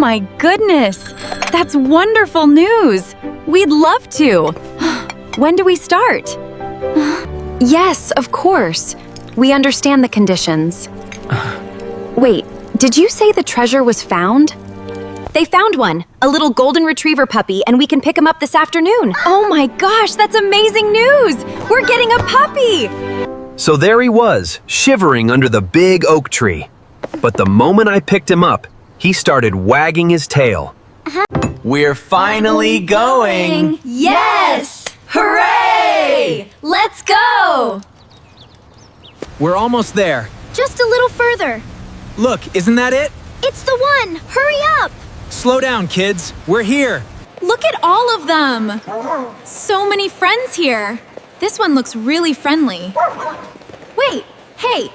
my goodness! That's wonderful news! We'd love to! When do we start? Yes, of course. We understand the conditions. Wait, did you say the treasure was found? They found one, a little golden retriever puppy, and we can pick him up this afternoon. Oh my gosh, that's amazing news! We're getting a puppy! So there he was, shivering under the big oak tree. But the moment I picked him up, he started wagging his tail. We're finally going! Yes! Hooray! Let's go! We're almost there. Just a little further. Look, isn't that it? It's the one! Hurry up! Slow down, kids. We're here. Look at all of them! So many friends here. This one looks really friendly. Wait, hey!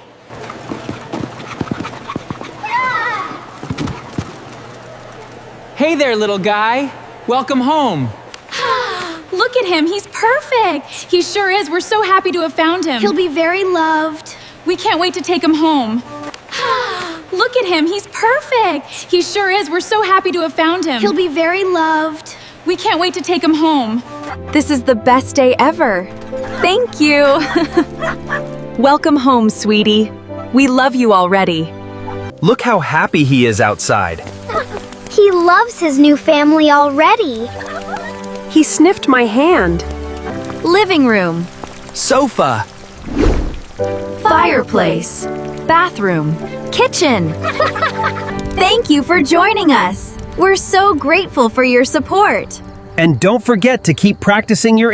Hey there, little guy. Welcome home. Look at him, he's perfect! He sure is, we're so happy to have found him. He'll be very loved. We can't wait to take him home. Look at him, he's perfect! He sure is, we're so happy to have found him. He'll be very loved. We can't wait to take him home. This is the best day ever. Thank you. Welcome home, sweetie. We love you already. Look how happy he is outside. He loves his new family already. He sniffed my hand. Living room, Sofa. fireplace, bathroom, kitchen. Thank you for joining us. We're so grateful for your support. And don't forget to keep practicing your